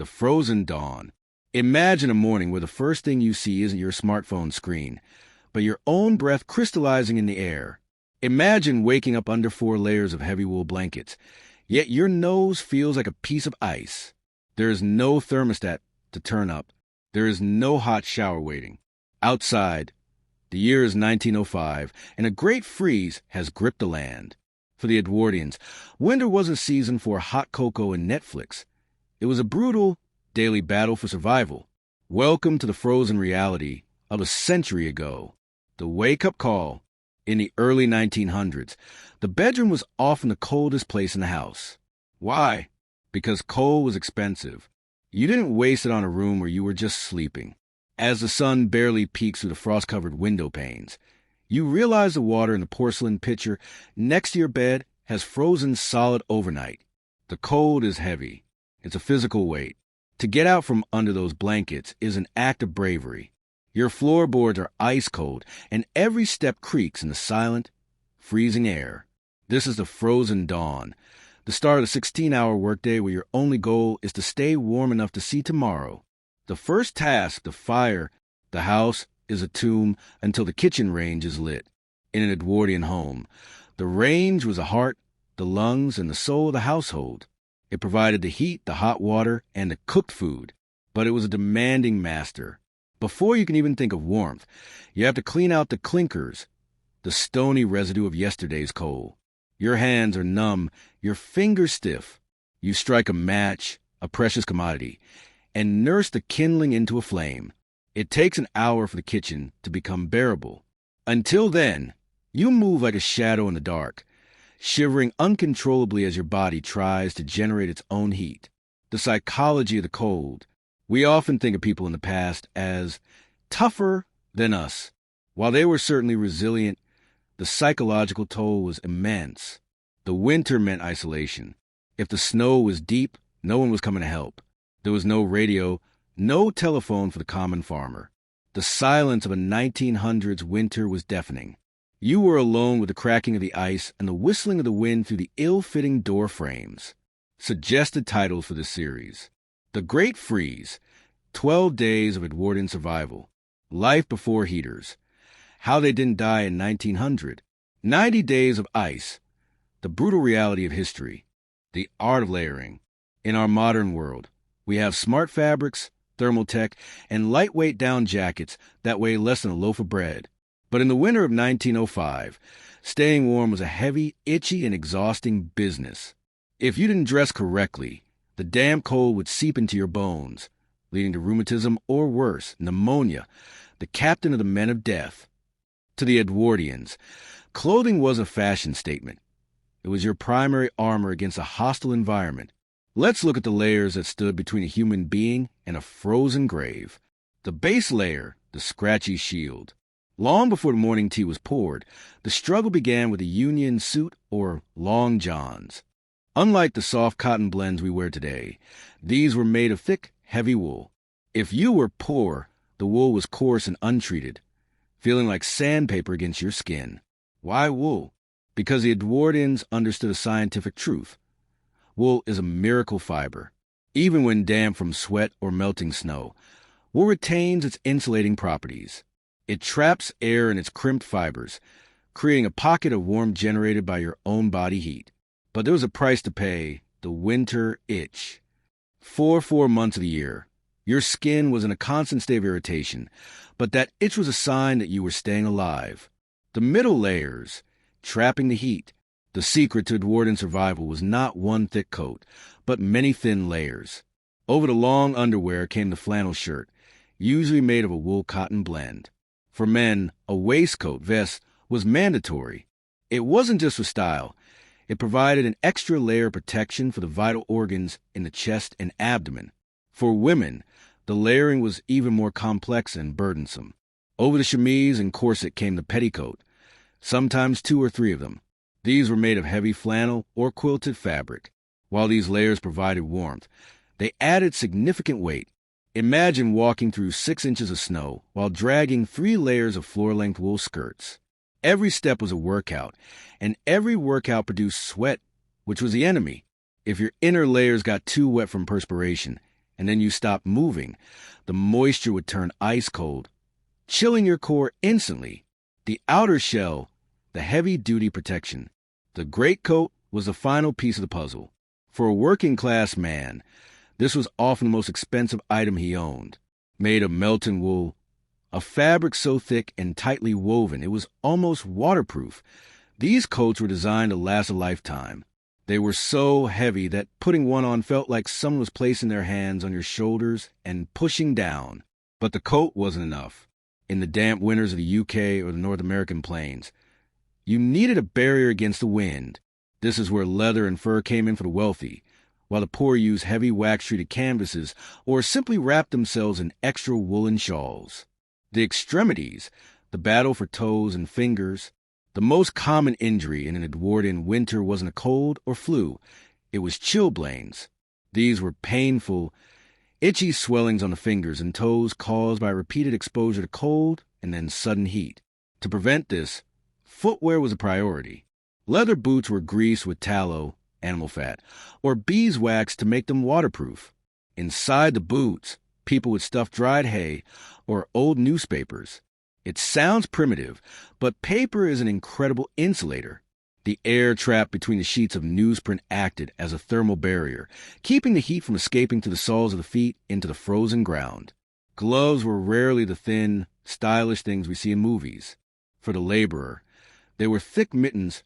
the frozen dawn. Imagine a morning where the first thing you see isn't your smartphone screen, but your own breath crystallizing in the air. Imagine waking up under 4 layers of heavy wool blankets, yet your nose feels like a piece of ice. There is no thermostat to turn up. There is no hot shower waiting. Outside, the year is 1905, and a great freeze has gripped the land. For the Edwardians, winter wasn't a season for hot cocoa and Netflix. It was a brutal, daily battle for survival. Welcome to the frozen reality of a century ago. The wake-up call. In the early 1900s, the bedroom was often the coldest place in the house. Why? Because coal was expensive. You didn't waste it on a room where you were just sleeping. As the sun barely peeks through the frost-covered window panes, you realize the water in the porcelain pitcher next to your bed has frozen solid overnight. The cold is heavy. It's a physical weight. To get out from under those blankets is an act of bravery. Your floorboards are ice cold, and every step creaks in the silent, freezing air. This is the frozen dawn, the start of the 16-hour workday where your only goal is to stay warm enough to see tomorrow. The first task to fire the house is a tomb until the kitchen range is lit. In an Edwardian home, the range was the heart, the lungs, and the soul of the household. It provided the heat, the hot water, and the cooked food, but it was a demanding master. Before you can even think of warmth, you have to clean out the clinkers, the stony residue of yesterday's coal. Your hands are numb, your fingers stiff. You strike a match, a precious commodity, and nurse the kindling into a flame. It takes an hour for the kitchen to become bearable. Until then, you move like a shadow in the dark, shivering uncontrollably as your body tries to generate its own heat. The psychology of the cold. We often think of people in the past as tougher than us. While they were certainly resilient, the psychological toll was immense. The winter meant isolation. If the snow was deep, no one was coming to help. There was no radio, no telephone for the common farmer. The silence of a 1900s winter was deafening. You were alone with the cracking of the ice and the whistling of the wind through the ill-fitting door frames. Suggested titles for this series: The Great Freeze, 12 Days of Edwardian Survival, Life Before Heaters, How They Didn't Die in 1900, 90 Days of Ice, The Brutal Reality of History, The Art of Layering. In our modern world, we have smart fabrics, thermal tech, and lightweight down jackets that weigh less than a loaf of bread. But in the winter of 1905, staying warm was a heavy, itchy, and exhausting business. If you didn't dress correctly, the damp cold would seep into your bones, leading to rheumatism or worse, pneumonia, the captain of the men of death. To the Edwardians, clothing was a fashion statement. It was your primary armor against a hostile environment. Let's look at the layers that stood between a human being and a frozen grave. The base layer, the scratchy shield. Long before the morning tea was poured, the struggle began with a union suit or long johns. Unlike the soft cotton blends we wear today, these were made of thick, heavy wool. If you were poor, the wool was coarse and untreated, feeling like sandpaper against your skin. Why wool? Because the Edwardians understood a scientific truth. Wool is a miracle fiber. Even when damp from sweat or melting snow, wool retains its insulating properties. It traps air in its crimped fibers, creating a pocket of warmth generated by your own body heat. But there was a price to pay: the winter itch. For 4 months of the year, your skin was in a constant state of irritation, but that itch was a sign that you were staying alive. The middle layers, trapping the heat. The secret to Edwardian survival was not one thick coat, but many thin layers. Over the long underwear came the flannel shirt, usually made of a wool-cotton blend. For men, a waistcoat vest was mandatory. It wasn't just for style. It provided an extra layer of protection for the vital organs in the chest and abdomen. For women, the layering was even more complex and burdensome. Over the chemise and corset came the petticoat, sometimes 2 or 3 of them. These were made of heavy flannel or quilted fabric. While these layers provided warmth, they added significant weight. Imagine walking through 6 inches of snow while dragging 3 layers of floor-length wool skirts. Every step was a workout, and every workout produced sweat, which was the enemy. If your inner layers got too wet from perspiration, and then you stopped moving, the moisture would turn ice cold, chilling your core instantly. The outer shell, the heavy-duty protection. The greatcoat was the final piece of the puzzle. For a working-class man, this was often the most expensive item he owned. Made of melton wool, a fabric so thick and tightly woven it was almost waterproof. These coats were designed to last a lifetime. They were so heavy that putting one on felt like someone was placing their hands on your shoulders and pushing down. But the coat wasn't enough. In the damp winters of the UK or the North American plains, you needed a barrier against the wind. This is where leather and fur came in for the wealthy, while the poor used heavy wax-treated canvases or simply wrapped themselves in extra woolen shawls. The extremities, the battle for toes and fingers. The most common injury in an Edwardian winter wasn't a cold or flu. It was chilblains. These were painful, itchy swellings on the fingers and toes caused by repeated exposure to cold and then sudden heat. To prevent this, footwear was a priority. Leather boots were greased with tallow, animal fat, or beeswax to make them waterproof. Inside the boots, people would stuff dried hay or old newspapers. It sounds primitive, but paper is an incredible insulator. The air trapped between the sheets of newsprint acted as a thermal barrier, keeping the heat from escaping to the soles of the feet into the frozen ground. Gloves were rarely the thin, stylish things we see in movies. For the laborer, they were thick mittens,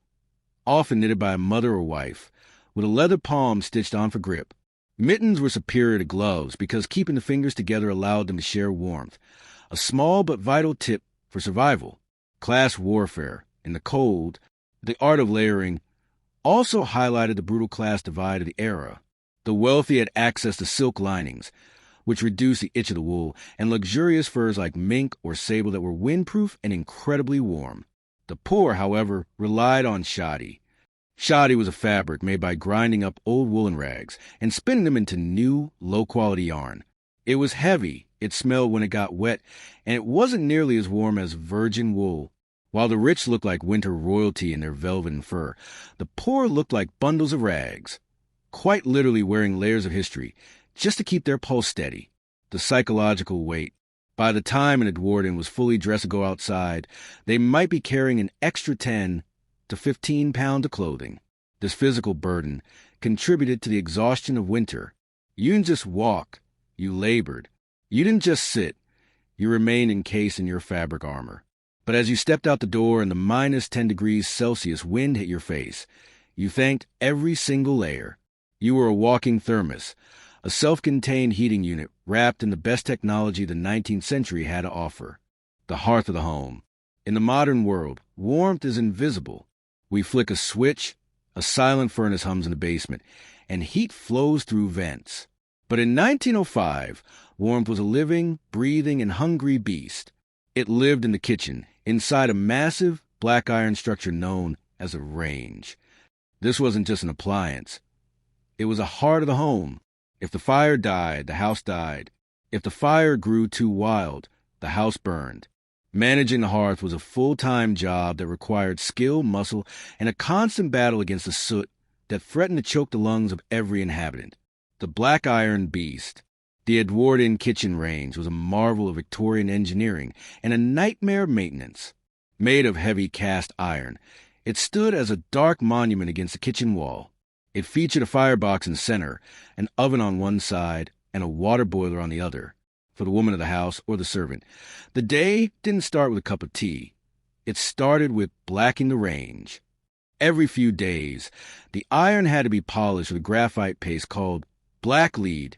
often knitted by a mother or wife, with a leather palm stitched on for grip. Mittens were superior to gloves because keeping the fingers together allowed them to share warmth, a small but vital tip for survival. Class warfare, in the cold, the art of layering, also highlighted the brutal class divide of the era. The wealthy had access to silk linings, which reduced the itch of the wool, and luxurious furs like mink or sable that were windproof and incredibly warm. The poor, however, relied on shoddy. Shoddy was a fabric made by grinding up old woolen rags and spinning them into new, low-quality yarn. It was heavy, it smelled when it got wet, and it wasn't nearly as warm as virgin wool. While the rich looked like winter royalty in their velvet and fur, the poor looked like bundles of rags, quite literally wearing layers of history, just to keep their pulse steady. The psychological weight. By the time an Edwardian was fully dressed to go outside, they might be carrying an extra 10 to 15 pounds of clothing. This physical burden contributed to the exhaustion of winter. You didn't just walk, you labored. You didn't just sit, you remained encased in your fabric armor. But as you stepped out the door and the minus 10 degrees Celsius wind hit your face, you thanked every single layer. You were a walking thermos, a self-contained heating unit wrapped in the best technology the 19th century had to offer. The hearth of the home. In the modern world, warmth is invisible. We flick a switch, a silent furnace hums in the basement, and heat flows through vents. But in 1905, warmth was a living, breathing, and hungry beast. It lived in the kitchen, inside a massive, black iron structure known as a range. This wasn't just an appliance. It was a heart of the home. If the fire died, the house died. If the fire grew too wild, the house burned. Managing the hearth was a full-time job that required skill, muscle, and a constant battle against the soot that threatened to choke the lungs of every inhabitant. The black iron beast. The Edwardian kitchen range was a marvel of Victorian engineering and a nightmare of maintenance. Made of heavy cast iron, it stood as a dark monument against the kitchen wall. It featured a firebox in the center, an oven on one side, and a water boiler on the other, for the woman of the house or the servant. The day didn't start with a cup of tea. It started with blacking the range. Every few days, the iron had to be polished with a graphite paste called black lead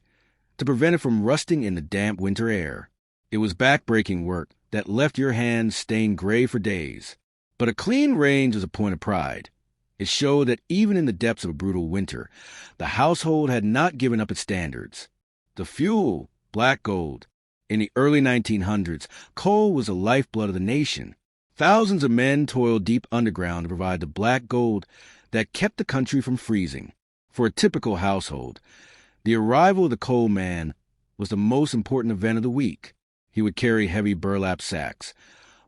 to prevent it from rusting in the damp winter air. It was back-breaking work that left your hands stained gray for days. But a clean range was a point of pride. It showed that even in the depths of a brutal winter, the household had not given up its standards. The fuel, black gold. In the early 1900s, coal was the lifeblood of the nation. Thousands of men toiled deep underground to provide the black gold that kept the country from freezing. For a typical household, the arrival of the coal man was the most important event of the week. He would carry heavy burlap sacks,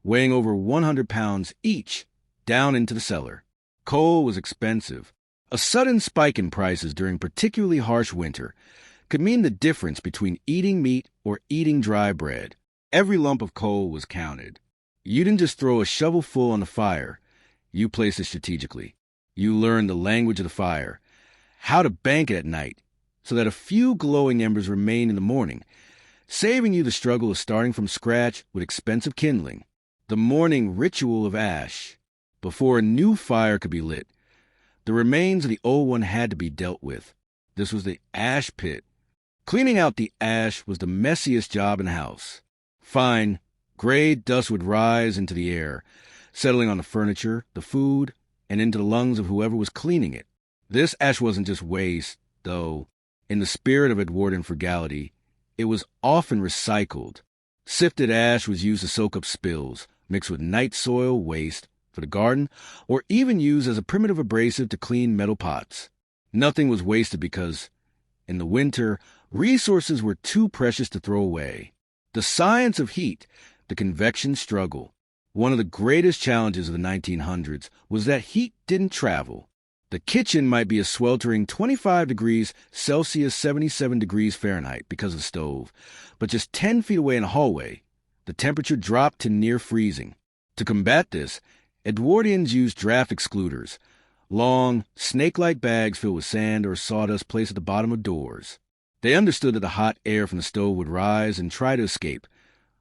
weighing over 100 pounds each, down into the cellar. Coal was expensive. A sudden spike in prices during particularly harsh winter could mean the difference between eating meat or eating dry bread. Every lump of coal was counted. You didn't just throw a shovelful on the fire. You placed it strategically. You learned the language of the fire, how to bank it at night, so that a few glowing embers remained in the morning, saving you the struggle of starting from scratch with expensive kindling. The morning ritual of ash. Before a new fire could be lit, the remains of the old one had to be dealt with. This was the ash pit. Cleaning out the ash was the messiest job in the house. Fine, gray dust would rise into the air, settling on the furniture, the food, and into the lungs of whoever was cleaning it. This ash wasn't just waste, though. In the spirit of Edwardian frugality, it was often recycled. Sifted ash was used to soak up spills, mixed with night soil waste for the garden, or even used as a primitive abrasive to clean metal pots. Nothing was wasted because, in the winter, resources were too precious to throw away. The science of heat, the convection struggle. One of the greatest challenges of the 1900s was that heat didn't travel. The kitchen might be a sweltering 25 degrees Celsius, 77 degrees Fahrenheit because of the stove, but just 10 feet away in a hallway, the temperature dropped to near freezing. To combat this, Edwardians used draft excluders, long, snake-like bags filled with sand or sawdust placed at the bottom of doors. They understood that the hot air from the stove would rise and try to escape,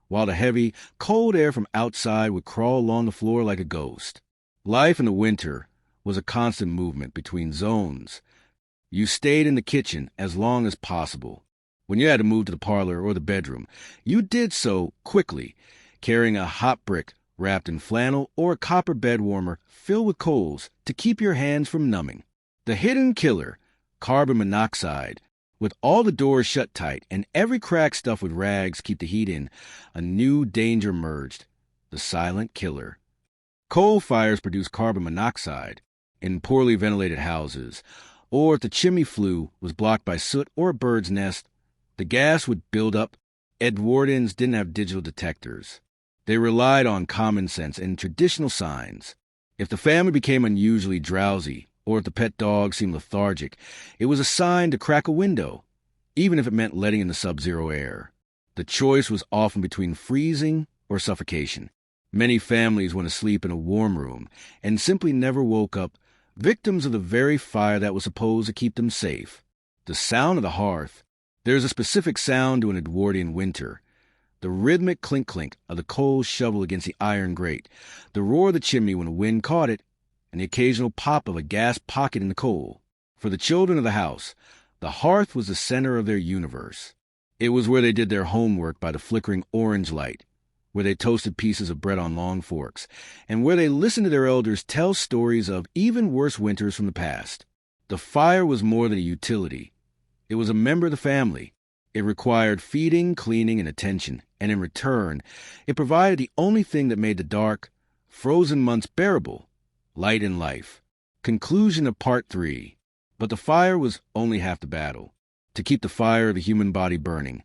while the heavy, cold air from outside would crawl along the floor like a ghost. Life in the winter was a constant movement between zones. You stayed in the kitchen as long as possible. When you had to move to the parlor or the bedroom, you did so quickly, carrying a hot brick wrapped in flannel or a copper bed warmer filled with coals to keep your hands from numbing. The hidden killer, carbon monoxide, with all the doors shut tight and every crack stuffed with rags to keep the heat in, a new danger emerged, the silent killer. Coal fires produce carbon monoxide in poorly ventilated houses, or if the chimney flue was blocked by soot or a bird's nest, the gas would build up. Edwardians didn't have digital detectors. They relied on common sense and traditional signs. If the family became unusually drowsy, or if the pet dog seemed lethargic, it was a sign to crack a window, even if it meant letting in the sub-zero air. The choice was often between freezing or suffocation. Many families went to sleep in a warm room and simply never woke up, victims of the very fire that was supposed to keep them safe. The sound of the hearth. There is a specific sound to an Edwardian winter. The rhythmic clink-clink of the coal shovel against the iron grate, the roar of the chimney when the wind caught it, and the occasional pop of a gas pocket in the coal. For the children of the house, the hearth was the center of their universe. It was where they did their homework by the flickering orange light, where they toasted pieces of bread on long forks, and where they listened to their elders tell stories of even worse winters from the past. The fire was more than a utility. It was a member of the family. It required feeding, cleaning, and attention, and in return, it provided the only thing that made the dark, frozen months bearable. Light in life. Conclusion of Part 3. But the fire was only half the battle. To keep the fire of the human body burning,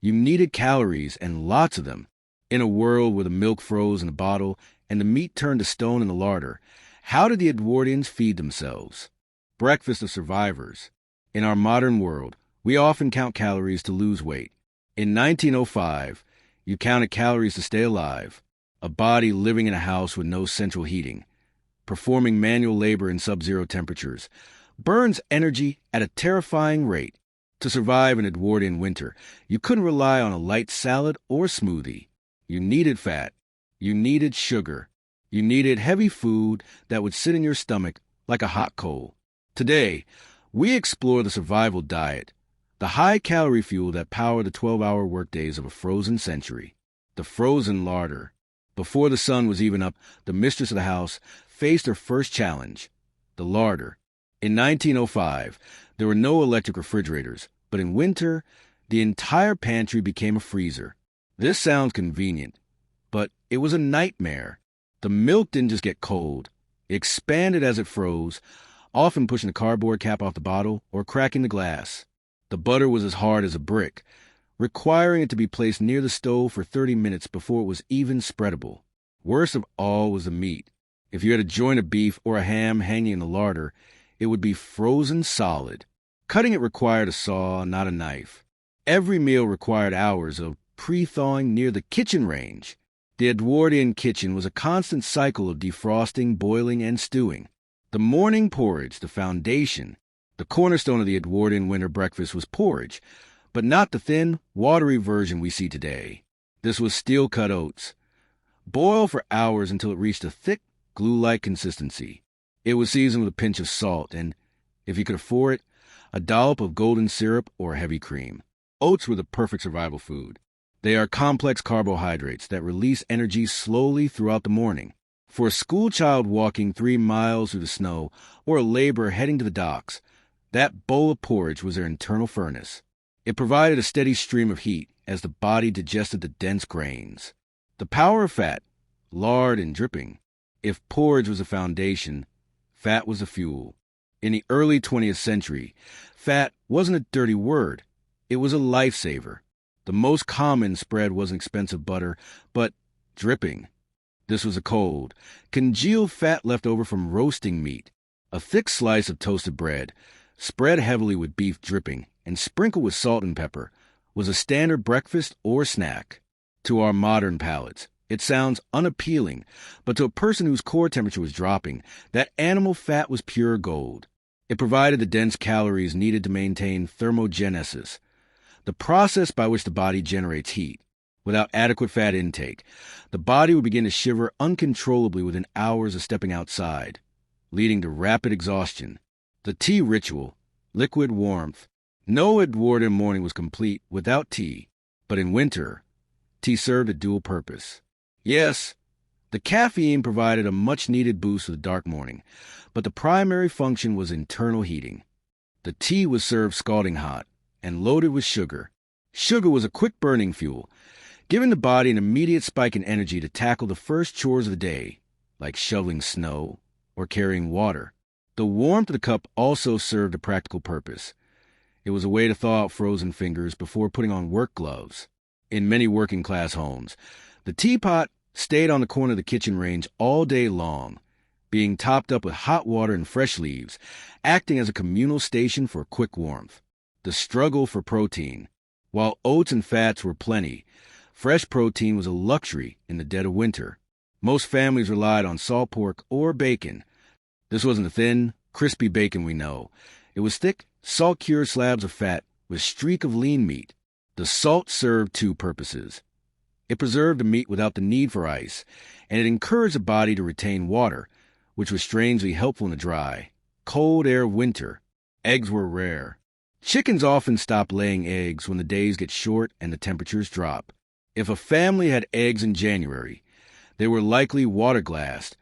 you needed calories and lots of them. In a world where the milk froze in the bottle and the meat turned to stone in the larder, how did the Edwardians feed themselves? Breakfast of survivors. In our modern world, we often count calories to lose weight. In 1905, you counted calories to stay alive. A body living in a house with no central heating, performing manual labor in sub-zero temperatures, burns energy at a terrifying rate. To survive an Edwardian winter, you couldn't rely on a light salad or smoothie. You needed fat. You needed sugar. You needed heavy food that would sit in your stomach like a hot coal. Today, we explore the survival diet, the high-calorie fuel that powered the 12-hour workdays of a frozen century. The frozen larder. Before the sun was even up, the mistress of the house faced her first challenge, the larder. In 1905, there were no electric refrigerators, but in winter, the entire pantry became a freezer. This sounds convenient, but it was a nightmare. The milk didn't just get cold. It expanded as it froze, often pushing the cardboard cap off the bottle or cracking the glass. The butter was as hard as a brick, requiring it to be placed near the stove for 30 minutes before it was even spreadable. Worst of all was the meat. If you had a joint of beef or a ham hanging in the larder, it would be frozen solid. Cutting it required a saw, not a knife. Every meal required hours of pre-thawing near the kitchen range. The Edwardian kitchen was a constant cycle of defrosting, boiling, and stewing. The morning porridge, the foundation, the cornerstone of the Edwardian winter breakfast was porridge, but not the thin, watery version we see today. This was steel-cut oats. Boil for hours until it reached a thick, glue-like consistency. It was seasoned with a pinch of salt and, if you could afford it, a dollop of golden syrup or heavy cream. Oats were the perfect survival food. They are complex carbohydrates that release energy slowly throughout the morning. For a schoolchild walking 3 miles through the snow or a laborer heading to the docks, that bowl of porridge was their internal furnace. It provided a steady stream of heat as the body digested the dense grains. The power of fat, lard and dripping. If porridge was a foundation, fat was a fuel. In the early 20th century, fat wasn't a dirty word. It was a lifesaver. The most common spread wasn't expensive butter, but dripping. This was a cold, congealed fat left over from roasting meat. A thick slice of toasted bread, spread heavily with beef dripping and sprinkled with salt and pepper, was a standard breakfast or snack. To our modern palates, it sounds unappealing, but to a person whose core temperature was dropping, that animal fat was pure gold. It provided the dense calories needed to maintain thermogenesis, the process by which the body generates heat. Without adequate fat intake, the body would begin to shiver uncontrollably within hours of stepping outside, leading to rapid exhaustion. The tea ritual, liquid warmth. No Edwardian morning was complete without tea, but in winter, tea served a dual purpose. Yes, the caffeine provided a much-needed boost for the dark morning, but the primary function was internal heating. The tea was served scalding hot and loaded with sugar. Sugar was a quick-burning fuel, giving the body an immediate spike in energy to tackle the first chores of the day, like shoveling snow or carrying water. The warmth of the cup also served a practical purpose. It was a way to thaw out frozen fingers before putting on work gloves. In many working-class homes, the teapot stayed on the corner of the kitchen range all day long, being topped up with hot water and fresh leaves, acting as a communal station for quick warmth. The struggle for protein. While oats and fats were plenty, fresh protein was a luxury in the dead of winter. Most families relied on salt pork or bacon. This wasn't the thin, crispy bacon we know. It was thick, salt-cured slabs of fat with a streak of lean meat. The salt served two purposes. It preserved the meat without the need for ice, and it encouraged the body to retain water, which was strangely helpful in the dry, cold air of winter. Eggs were rare. Chickens often stop laying eggs when the days get short and the temperatures drop. If a family had eggs in January, they were likely water-glassed,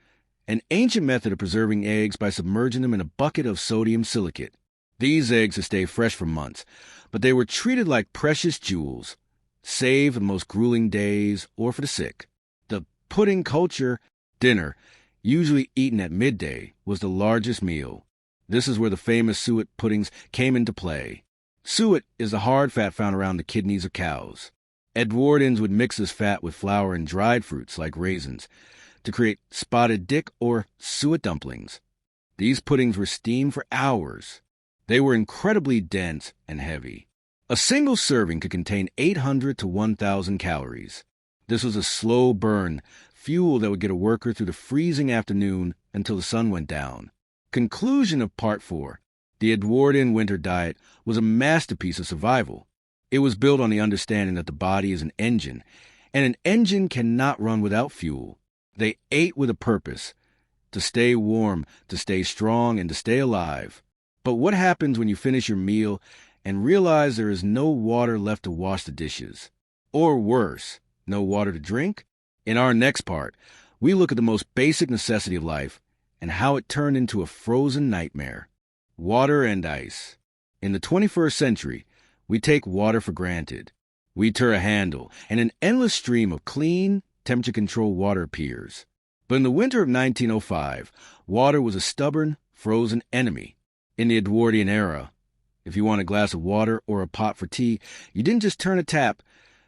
an ancient method of preserving eggs by submerging them in a bucket of sodium silicate. These eggs would stay fresh for months, but they were treated like precious jewels, saved for the most grueling days or for the sick. The pudding culture, dinner, usually eaten at midday, was the largest meal. This is where the famous suet puddings came into play. Suet is the hard fat found around the kidneys of cows. Edwardians would mix this fat with flour and dried fruits like raisins to create spotted dick or suet dumplings. These puddings were steamed for hours. They were incredibly dense and heavy. A single serving could contain 800 to 1,000 calories. This was a slow burn, fuel that would get a worker through the freezing afternoon until the sun went down. Conclusion of Part 4. The Edwardian winter diet was a masterpiece of survival. It was built on the understanding that the body is an engine, and an engine cannot run without fuel. They ate with a purpose, to stay warm, to stay strong, and to stay alive. But what happens when you finish your meal and realize there is no water left to wash the dishes? Or worse, no water to drink? In our next part, we look at the most basic necessity of life and how it turned into a frozen nightmare. Water and ice. In the 21st century, we take water for granted. We turn a handle, and an endless stream of clean, temperature-controlled water appears. But in the winter of 1905, water was a stubborn, frozen enemy. In the Edwardian era, if you want a glass of water or a pot for tea, you didn't just turn a tap,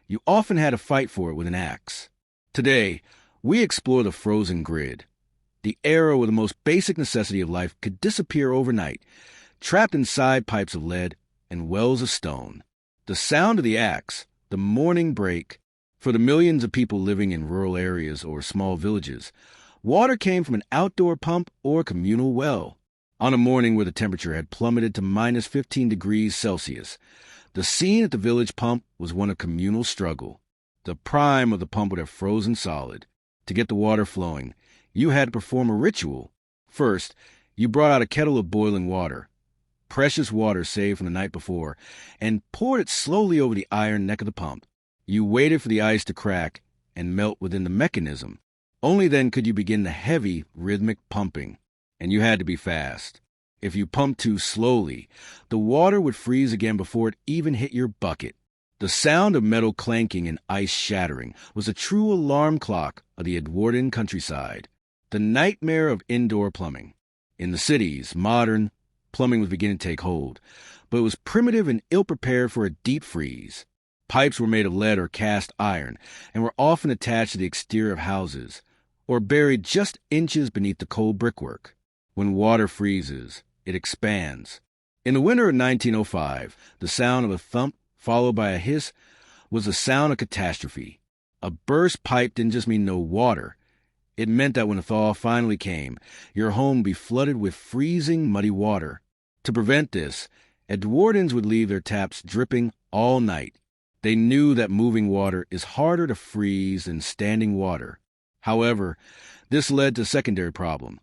you often had to fight for it with an axe. Today, we explore the frozen grid, the era where the most basic necessity of life could disappear overnight, trapped inside pipes of lead and wells of stone. The sound of the axe, the morning break, for the millions of people living in rural areas or small villages, water came from an outdoor pump or communal well. On a morning where the temperature had plummeted to minus 15 degrees Celsius, the scene at the village pump was one of communal struggle. The prime of the pump would have frozen solid. To get the water flowing, you had to perform a ritual. First, you brought out a kettle of boiling water, precious water saved from the night before, and poured it slowly over the iron neck of the pump. You waited for the ice to crack and melt within the mechanism. Only then could you begin the heavy, rhythmic pumping, and you had to be fast. If you pumped too slowly, the water would freeze again before it even hit your bucket. The sound of metal clanking and ice shattering was a true alarm clock of the Edwardian countryside, the nightmare of indoor plumbing. In the cities, modern plumbing was beginning to take hold, but it was primitive and ill-prepared for a deep freeze. Pipes were made of lead or cast iron and were often attached to the exterior of houses or buried just inches beneath the cold brickwork. When water freezes, it expands. In the winter of 1905, the sound of a thump followed by a hiss was the sound of catastrophe. A burst pipe didn't just mean no water. It meant that when the thaw finally came, your home would be flooded with freezing, muddy water. To prevent this, Edwardians would leave their taps dripping all night. They knew that moving water is harder to freeze than standing water. However, this led to a secondary problem.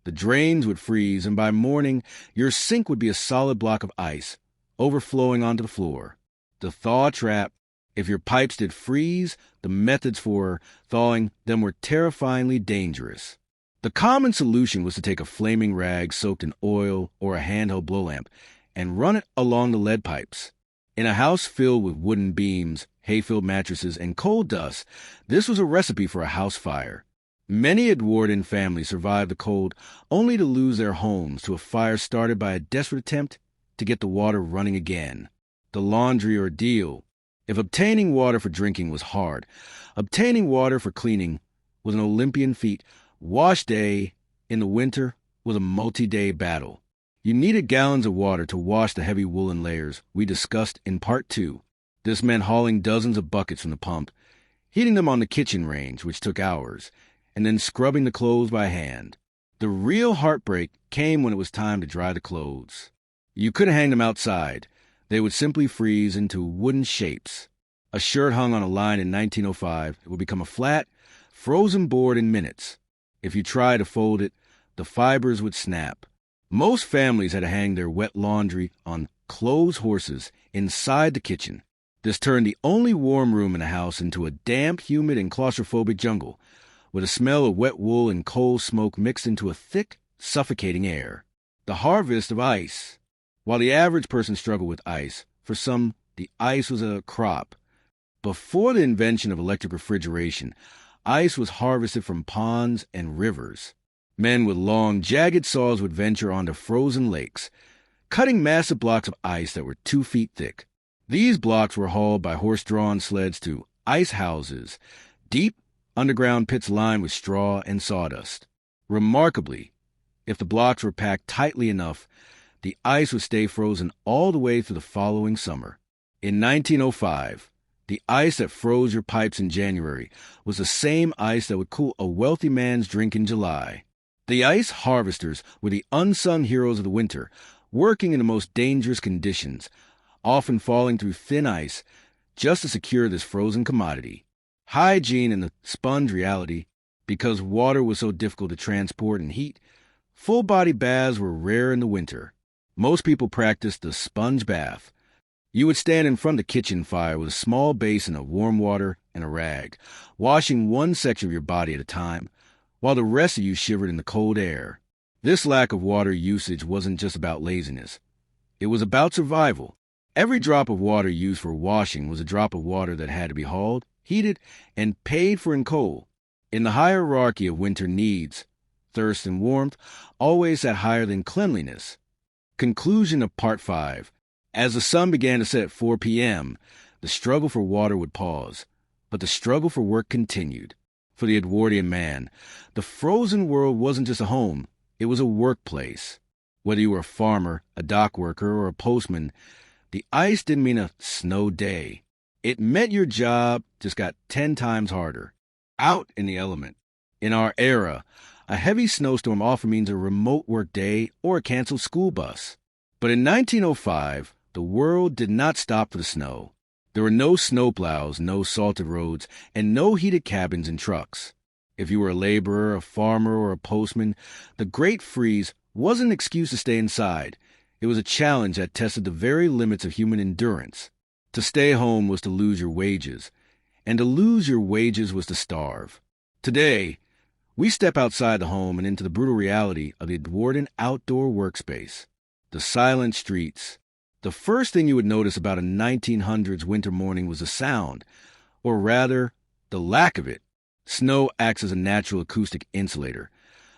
The drains would freeze, and by morning, your sink would be a solid block of ice, overflowing onto the floor. The thaw trap. If your pipes did freeze, the methods for thawing them were terrifyingly dangerous. The common solution was to take a flaming rag soaked in oil or a handheld blow lamp and run it along the lead pipes. In a house filled with wooden beams, hay-filled mattresses, and coal dust, this was a recipe for a house fire. Many Edwardian families survived the cold only to lose their homes to a fire started by a desperate attempt to get the water running again. The laundry ordeal. If obtaining water for drinking was hard, obtaining water for cleaning was an Olympian feat. Wash day in the winter was a multi-day battle. You needed gallons of water to wash the heavy woolen layers we discussed in Part 2. This meant hauling dozens of buckets from the pump, heating them on the kitchen range, which took hours, and then scrubbing the clothes by hand. The real heartbreak came when it was time to dry the clothes. You couldn't hang them outside. They would simply freeze into wooden shapes. A shirt hung on a line in 1905, it would become a flat, frozen board in minutes. If you tried to fold it, the fibers would snap. Most families had to hang their wet laundry on clothes horses inside the kitchen. This turned the only warm room in the house into a damp, humid, and claustrophobic jungle, with a smell of wet wool and coal smoke mixed into a thick, suffocating air. The harvest of ice. While the average person struggled with ice, for some, the ice was a crop. Before the invention of electric refrigeration, ice was harvested from ponds and rivers. Men with long, jagged saws would venture onto frozen lakes, cutting massive blocks of ice that were 2 feet thick. These blocks were hauled by horse-drawn sleds to ice houses, deep underground pits lined with straw and sawdust. Remarkably, if the blocks were packed tightly enough, the ice would stay frozen all the way through the following summer. In 1905, the ice that froze your pipes in January was the same ice that would cool a wealthy man's drink in July. The ice harvesters were the unsung heroes of the winter, working in the most dangerous conditions, often falling through thin ice just to secure this frozen commodity. Hygiene and the sponge reality. Because water was so difficult to transport and heat, full-body baths were rare in the winter. Most people practiced the sponge bath. You would stand in front of the kitchen fire with a small basin of warm water and a rag, washing one section of your body at a time, while the rest of you shivered in the cold air. This lack of water usage wasn't just about laziness. It was about survival. Every drop of water used for washing was a drop of water that had to be hauled, heated, and paid for in coal. In the hierarchy of winter needs, thirst and warmth always sat higher than cleanliness. Conclusion of Part 5. As the sun began to set at 4 p.m., the struggle for water would pause, but the struggle for work continued. For the Edwardian man, the frozen world wasn't just a home, it was a workplace. Whether you were a farmer, a dock worker, or a postman, the ice didn't mean a snow day. It meant your job just got 10 times harder. Out in the element. In our era, a heavy snowstorm often means a remote work day or a canceled school bus. But in 1905, the world did not stop for the snow. There were no snowplows, no salted roads, and no heated cabins and trucks. If you were a laborer, a farmer, or a postman, the Great Freeze wasn't an excuse to stay inside. It was a challenge that tested the very limits of human endurance. To stay home was to lose your wages, and to lose your wages was to starve. Today, we step outside the home and into the brutal reality of the Edwardian outdoor workspace. The silent streets. The first thing you would notice about a 1900s winter morning was the sound, or rather, the lack of it. Snow acts as a natural acoustic insulator,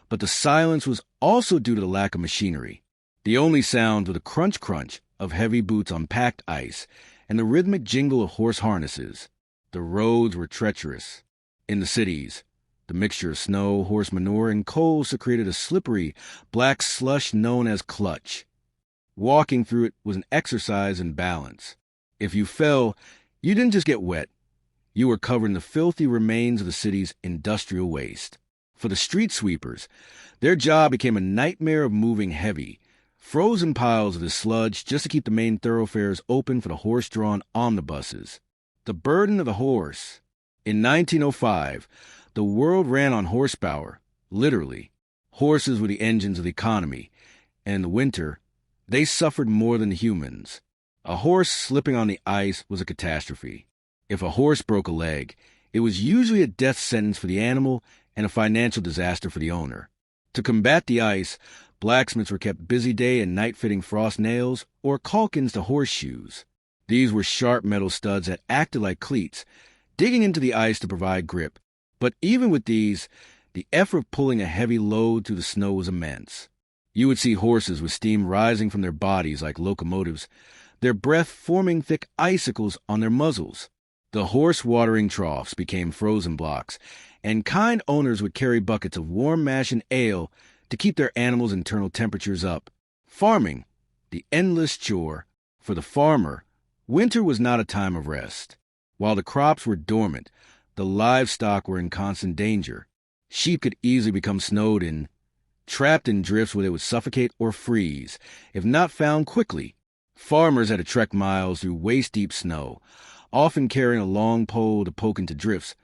but the silence was also due to the lack of machinery. The only sounds were the crunch-crunch of heavy boots on packed ice and the rhythmic jingle of horse harnesses. The roads were treacherous. In the cities, the mixture of snow, horse manure, and coal secreted a slippery, black slush known as clutch. Walking through it was an exercise in balance. If you fell, you didn't just get wet. You were covered in the filthy remains of the city's industrial waste. For the street sweepers, their job became a nightmare of moving heavy, frozen piles of this sludge just to keep the main thoroughfares open for the horse-drawn omnibuses. The burden of the horse. In 1905, the world ran on horsepower, literally. Horses were the engines of the economy, and in the winter, they suffered more than the humans. A horse slipping on the ice was a catastrophe. If a horse broke a leg, it was usually a death sentence for the animal and a financial disaster for the owner. To combat the ice, blacksmiths were kept busy day and night fitting frost nails or caulkins to horseshoes. These were sharp metal studs that acted like cleats, digging into the ice to provide grip. But even with these, the effort of pulling a heavy load through the snow was immense. You would see horses with steam rising from their bodies like locomotives, their breath forming thick icicles on their muzzles. The horse watering troughs became frozen blocks, and kind owners would carry buckets of warm mash and ale to keep their animals' internal temperatures up. Farming, the endless chore. For the farmer, winter was not a time of rest. While the crops were dormant, the livestock were in constant danger. Sheep could easily become snowed in, trapped in drifts where they would suffocate or freeze, if not found quickly. Farmers had to trek miles through waist-deep snow, often carrying a long pole to poke into drifts,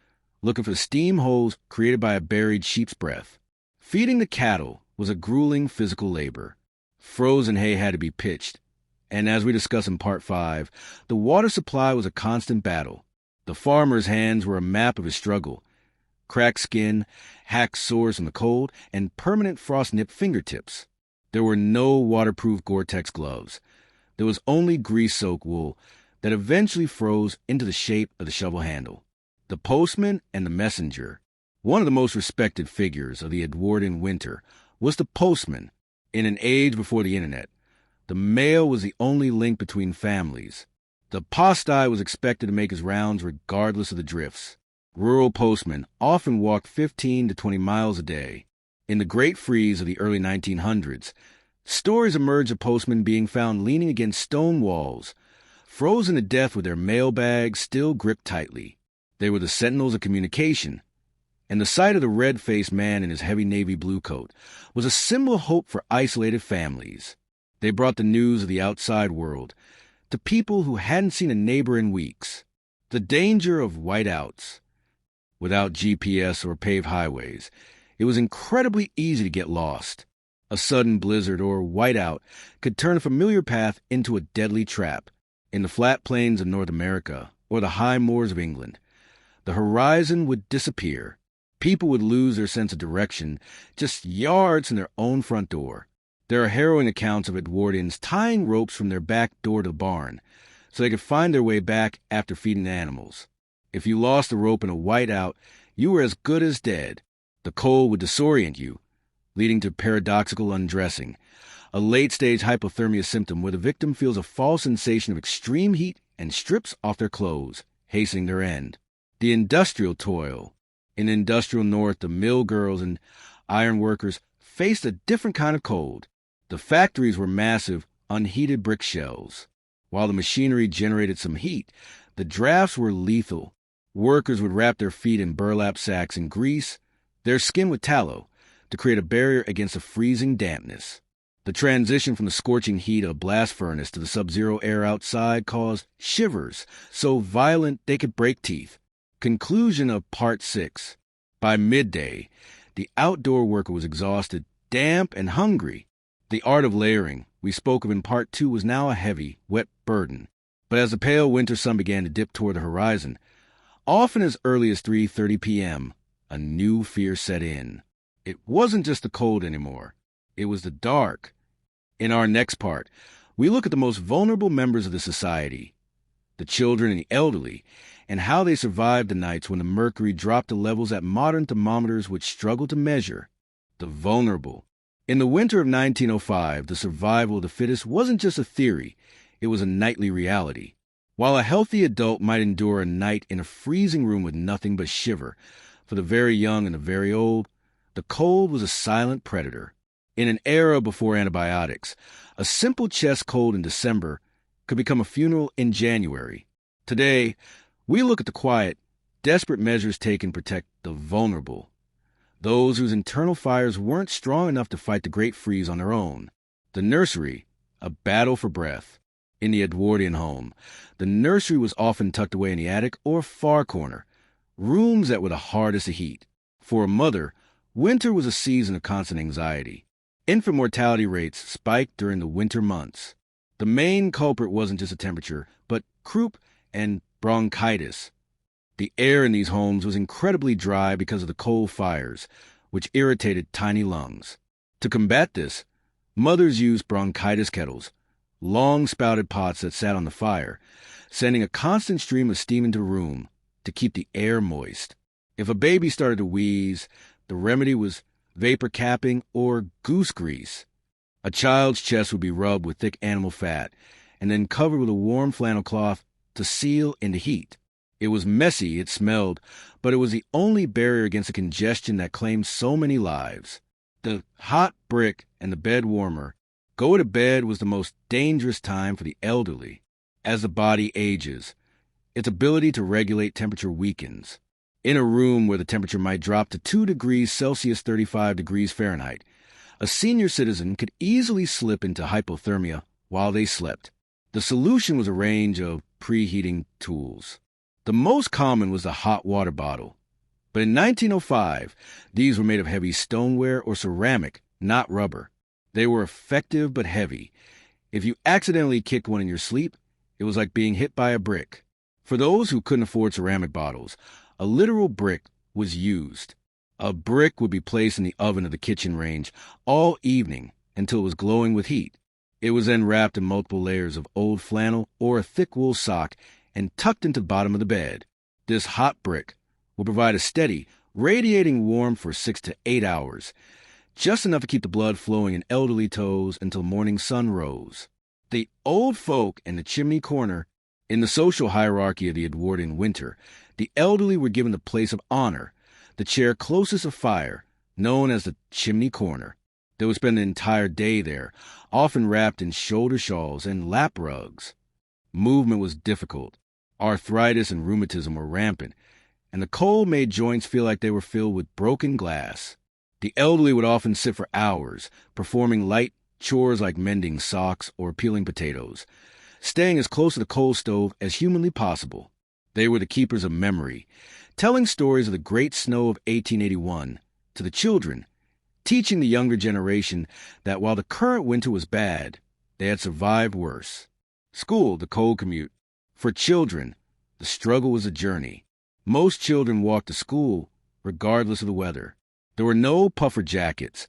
looking for the steam holes created by a buried sheep's breath. Feeding the cattle was a grueling physical labor. Frozen hay had to be pitched, and as we discuss in Part 5, the water supply was a constant battle. The farmer's hands were a map of his struggle. Cracked skin, hacked sores from the cold, and permanent frost-nipped fingertips. There were no waterproof Gore-Tex gloves. There was only grease-soaked wool that eventually froze into the shape of the shovel handle. The postman and the messenger. One of the most respected figures of the Edwardian winter was the postman. In an age before the internet, the mail was the only link between families. The postman was expected to make his rounds regardless of the drifts. Rural postmen often walked 15 to 20 miles a day. In the Great Freeze of the early 1900s, stories emerged of postmen being found leaning against stone walls, frozen to death with their mailbags still gripped tightly. They were the sentinels of communication, and the sight of the red-faced man in his heavy navy blue coat was a symbol of hope for isolated families. They brought the news of the outside world to people who hadn't seen a neighbor in weeks. The danger of whiteouts. Without GPS or paved highways, it was incredibly easy to get lost. A sudden blizzard or whiteout could turn a familiar path into a deadly trap. In the flat plains of North America or the high moors of England, the horizon would disappear. People would lose their sense of direction just yards from their own front door. There are harrowing accounts of Edwardians tying ropes from their back door to the barn so they could find their way back after feeding the animals. If you lost the rope in a whiteout, you were as good as dead. The cold would disorient you, leading to paradoxical undressing, a late-stage hypothermia symptom where the victim feels a false sensation of extreme heat and strips off their clothes, hastening their end. The industrial toil. In the industrial north, the mill girls and iron workers faced a different kind of cold. The factories were massive, unheated brick shells. While the machinery generated some heat, the drafts were lethal. Workers would wrap their feet in burlap sacks and grease, their skin with tallow, to create a barrier against the freezing dampness. The transition from the scorching heat of a blast furnace to the sub-zero air outside caused shivers so violent they could break teeth. Conclusion of Part 6. By midday, the outdoor worker was exhausted, damp, and hungry. The art of layering, we spoke of in Part 2, was now a heavy, wet burden. But as the pale winter sun began to dip toward the horizon, often as early as 3:30 p.m., a new fear set in. It wasn't just the cold anymore. It was the dark. In our next part, we look at the most vulnerable members of the society, the children and the elderly, and how they survived the nights when the mercury dropped to levels that modern thermometers would struggle to measure. The vulnerable. In the winter of 1905, the survival of the fittest wasn't just a theory, it was a nightly reality. While a healthy adult might endure a night in a freezing room with nothing but shiver, for the very young and the very old, the cold was a silent predator. In an era before antibiotics, a simple chest cold in December could become a funeral in January. Today, we look at the quiet, desperate measures taken to protect the vulnerable, those whose internal fires weren't strong enough to fight the great freeze on their own. The nursery, a battle for breath. In the Edwardian home, the nursery was often tucked away in the attic or far corner, rooms that were the hardest to heat. For a mother, winter was a season of constant anxiety. Infant mortality rates spiked during the winter months. The main culprit wasn't just the temperature, but croup and bronchitis. The air in these homes was incredibly dry because of the coal fires, which irritated tiny lungs. To combat this, mothers used bronchitis kettles, long-spouted pots that sat on the fire, sending a constant stream of steam into the room to keep the air moist. If a baby started to wheeze, the remedy was vapor capping or goose grease. A child's chest would be rubbed with thick animal fat and then covered with a warm flannel cloth to seal in the heat. It was messy, it smelled, but it was the only barrier against the congestion that claimed so many lives. The hot brick and the bed warmer. Go to bed was the most dangerous time for the elderly. As the body ages, its ability to regulate temperature weakens. In a room where the temperature might drop to 2 degrees Celsius 35 degrees Fahrenheit, a senior citizen could easily slip into hypothermia while they slept. The solution was a range of preheating tools. The most common was the hot water bottle. But in 1905, these were made of heavy stoneware or ceramic, not rubber. They were effective but heavy. If you accidentally kicked one in your sleep, it was like being hit by a brick. For those who couldn't afford ceramic bottles, a literal brick was used. A brick would be placed in the oven of the kitchen range all evening until it was glowing with heat. It was then wrapped in multiple layers of old flannel or a thick wool sock and tucked into the bottom of the bed. This hot brick will provide a steady, radiating warmth for 6 to 8 hours, just enough to keep the blood flowing in elderly toes until morning sun rose. The old folk in the chimney corner. In the social hierarchy of the Edwardian winter, the elderly were given the place of honor, the chair closest of fire, known as the chimney corner. They would spend the entire day there, often wrapped in shoulder shawls and lap rugs. Movement was difficult. Arthritis and rheumatism were rampant, and the cold made joints feel like they were filled with broken glass. The elderly would often sit for hours, performing light chores like mending socks or peeling potatoes, staying as close to the coal stove as humanly possible. They were the keepers of memory, telling stories of the great snow of 1881 to the children, teaching the younger generation that while the current winter was bad, they had survived worse. School, the cold commute. For children, the struggle was a journey. Most children walked to school, regardless of the weather. There were no puffer jackets.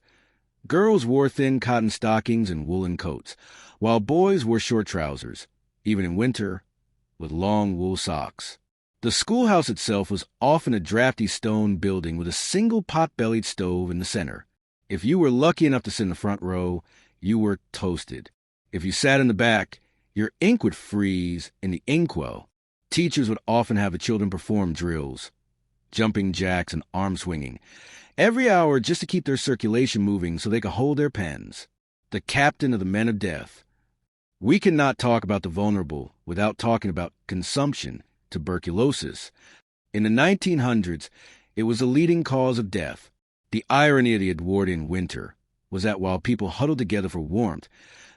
Girls wore thin cotton stockings and woolen coats, while boys wore short trousers, even in winter, with long wool socks. The schoolhouse itself was often a drafty stone building with a single pot-bellied stove in the center. If you were lucky enough to sit in the front row, you were toasted. If you sat in the back, your ink would freeze in the inkwell. Teachers would often have the children perform drills, jumping jacks and arm swinging, every hour just to keep their circulation moving so they could hold their pens. the captain of the men of death. We cannot talk about the vulnerable without talking about consumption, tuberculosis. In the 1900s, it was the leading cause of death. The irony of the Edwardian winter was that while people huddled together for warmth,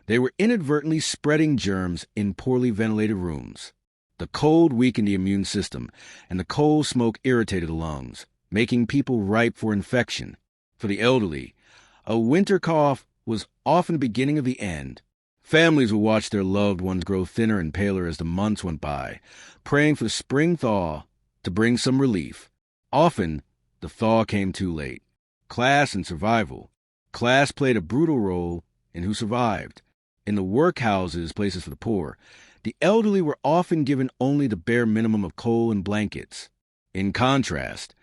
they were inadvertently spreading germs in poorly ventilated rooms. The cold weakened the immune system, and the coal smoke irritated the lungs, making people ripe for infection. For the elderly, a winter cough was often the beginning of the end. Families would watch their loved ones grow thinner and paler as the months went by, praying for the spring thaw to bring some relief. Often, the thaw came too late. Class and survival. Class played a brutal role in who survived. In the workhouses, places for the poor, the elderly were often given only the bare minimum of coal and blankets. In contrast,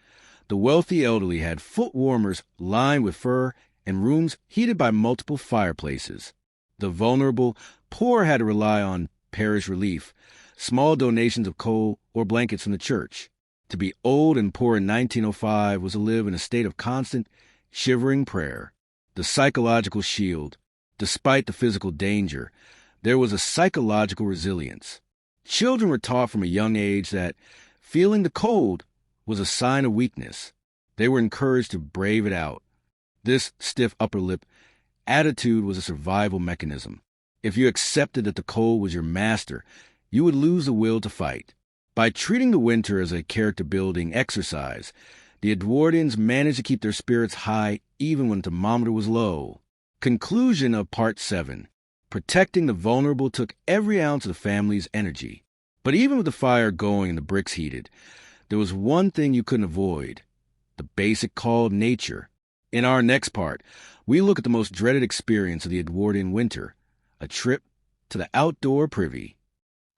the wealthy elderly had foot warmers lined with fur and rooms heated by multiple fireplaces. The vulnerable poor had to rely on parish relief, small donations of coal or blankets from the church. To be old and poor in 1905 was to live in a state of constant, shivering prayer. The psychological shield. Despite the physical danger, there was a psychological resilience. Children were taught from a young age that feeling the cold was a sign of weakness. They were encouraged to brave it out. This stiff upper lip attitude was a survival mechanism. If you accepted that the cold was your master, you would lose the will to fight. By treating the winter as a character-building exercise, the Edwardians managed to keep their spirits high even when the thermometer was low. Conclusion of Part 7. Protecting the vulnerable took every ounce of the family's energy. But even with the fire going and the bricks heated, there was one thing you couldn't avoid: the basic call of nature. In our next part, we look at the most dreaded experience of the Edwardian winter, a trip to the outdoor privy.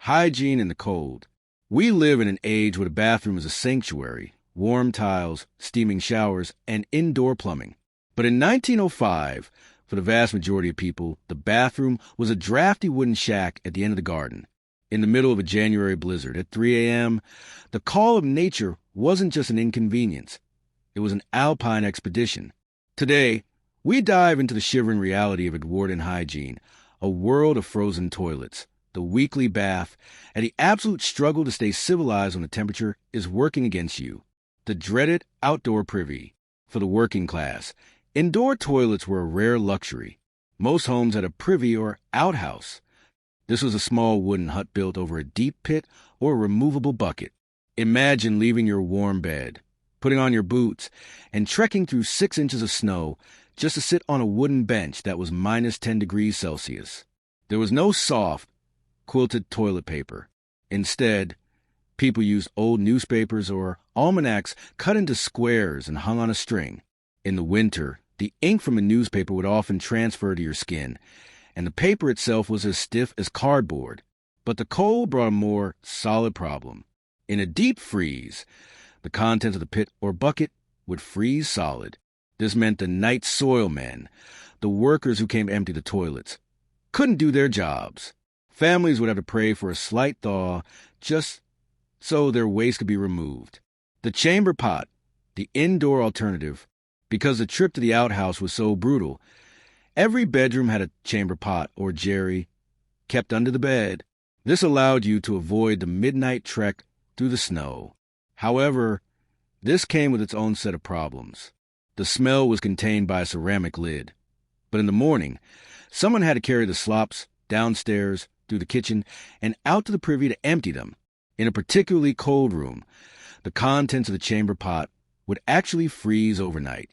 Hygiene in the cold. We live in an age where the bathroom is a sanctuary, warm tiles, steaming showers, and indoor plumbing. But in 1905, for the vast majority of people, the bathroom was a drafty wooden shack at the end of the garden. In the middle of a January blizzard at 3 a.m., the call of nature wasn't just an inconvenience. It was an alpine expedition. Today, we dive into the shivering reality of Edwardian hygiene, a world of frozen toilets, the weekly bath, and the absolute struggle to stay civilized when the temperature is working against you. The dreaded outdoor privy. For the working class, indoor toilets were a rare luxury. Most homes had a privy or outhouse. This was a small wooden hut built over a deep pit or a removable bucket. Imagine leaving your warm bed, putting on your boots, and trekking through 6 inches of snow just to sit on a wooden bench that was minus 10 degrees Celsius. There was no soft, quilted toilet paper. Instead, people used old newspapers or almanacs cut into squares and hung on a string. In the winter, the ink from a newspaper would often transfer to your skin, and the paper itself was as stiff as cardboard. But the cold brought a more solid problem. In a deep freeze, the contents of the pit or bucket would freeze solid. This meant the night soil men, the workers who came to empty the toilets, couldn't do their jobs. Families would have to pray for a slight thaw just so their waste could be removed. The chamber pot, the indoor alternative. Because the trip to the outhouse was so brutal, every bedroom had a chamber pot or jerry kept under the bed. This allowed you to avoid the midnight trek through the snow. However, this came with its own set of problems. The smell was contained by a ceramic lid. But in the morning, someone had to carry the slops downstairs, through the kitchen, and out to the privy to empty them. In a particularly cold room, the contents of the chamber pot would actually freeze overnight.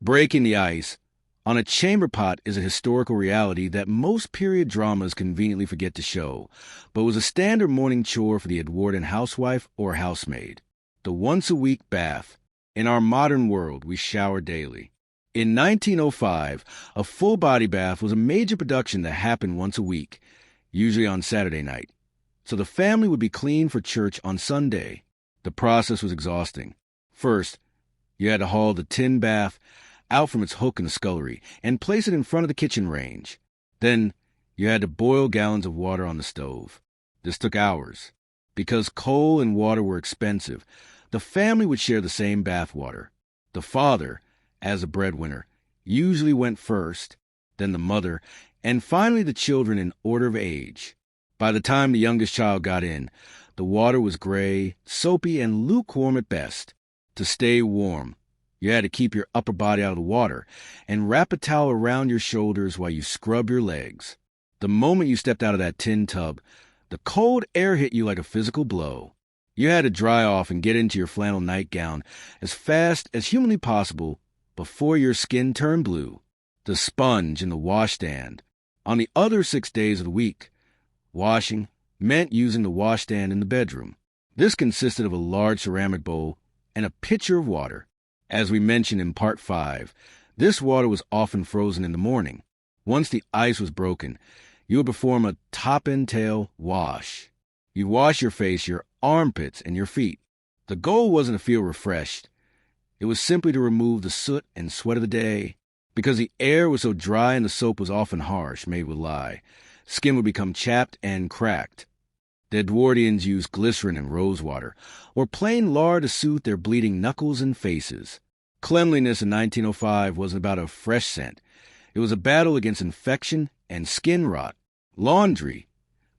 Breaking the ice on a chamber pot is a historical reality that most period dramas conveniently forget to show, but was a standard morning chore for the Edwardian housewife or housemaid. The once-a-week bath. In our modern world, we shower daily. In 1905, a full-body bath was a major production that happened once a week, usually on Saturday night. So the family would be clean for church on Sunday. The process was exhausting. First, you had to haul the tin bath out from its hook in the scullery and place it in front of the kitchen range. Then, you had to boil gallons of water on the stove. This took hours. Because coal and water were expensive, the family would share the same bath water. The father, as a breadwinner, usually went first, then the mother, And finally, the children in order of age. By the time the youngest child got in, the water was gray, soapy, and lukewarm at best. To stay warm, you had to keep your upper body out of the water and wrap a towel around your shoulders while you scrub your legs. The moment you stepped out of that tin tub, the cold air hit you like a physical blow. You had to dry off and get into your flannel nightgown as fast as humanly possible before your skin turned blue. The sponge in the washstand. On the other 6 days of the week, washing meant using the washstand in the bedroom. This consisted of a large ceramic bowl and a pitcher of water. As we mentioned in Part 5, this water was often frozen in the morning. Once the ice was broken, you would perform a top-and-tail wash. You'd wash your face, your armpits, and your feet. The goal wasn't to feel refreshed. It was simply to remove the soot and sweat of the day. Because the air was so dry and the soap was often harsh, made with lye, skin would become chapped and cracked. The Edwardians used glycerin and rosewater, or plain lard to soothe their bleeding knuckles and faces. Cleanliness in 1905 wasn't about a fresh scent. It was a battle against infection and skin rot. Laundry,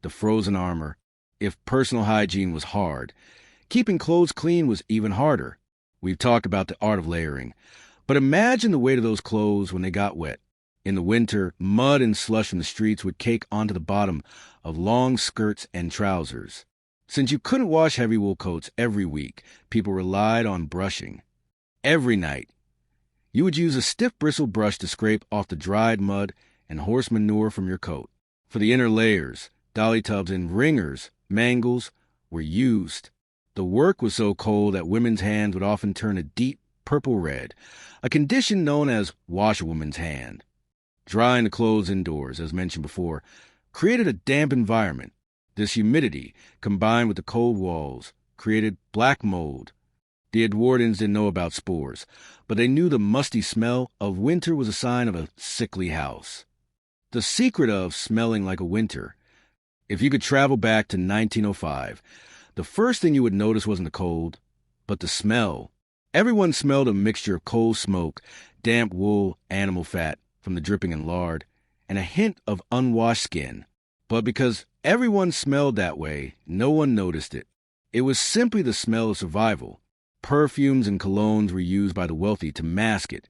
the frozen armor. If personal hygiene was hard, keeping clothes clean was even harder. We've talked about the art of layering. But imagine the weight of those clothes when they got wet. In the winter, mud and slush from the streets would cake onto the bottom of long skirts and trousers. Since you couldn't wash heavy wool coats every week, people relied on brushing. Every night, you would use a stiff bristle brush to scrape off the dried mud and horse manure from your coat. For the inner layers, dolly tubs and wringers, mangles, were used. The work was so cold that women's hands would often turn a deep purple red, a condition known as washerwoman's hand. Drying the clothes indoors, as mentioned before, created a damp environment. This humidity, combined with the cold walls, created black mold. The Edwardians didn't know about spores, but they knew the musty smell of winter was a sign of a sickly house. The secret of smelling like a winter. If you could travel back to 1905, the first thing you would notice wasn't the cold, but the smell. Everyone smelled a mixture of coal smoke, damp wool, animal fat from the dripping in lard, and a hint of unwashed skin. But because everyone smelled that way, no one noticed it. It was simply the smell of survival. Perfumes and colognes were used by the wealthy to mask it.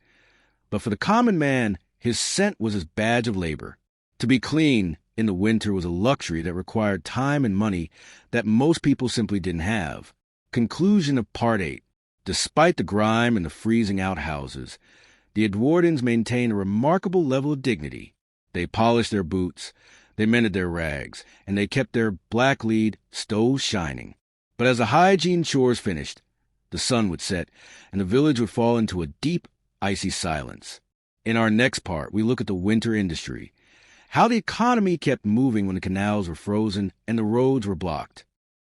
But for the common man, his scent was his badge of labor. To be clean in the winter was a luxury that required time and money that most people simply didn't have. Conclusion of Part 8. Despite the grime and the freezing outhouses, the Edwardians maintained a remarkable level of dignity. They polished their boots, they mended their rags, and they kept their black lead stoves shining. But as the hygiene chores finished, the sun would set, and the village would fall into a deep, icy silence. In our next part, we look at the winter industry, how the economy kept moving when the canals were frozen and the roads were blocked.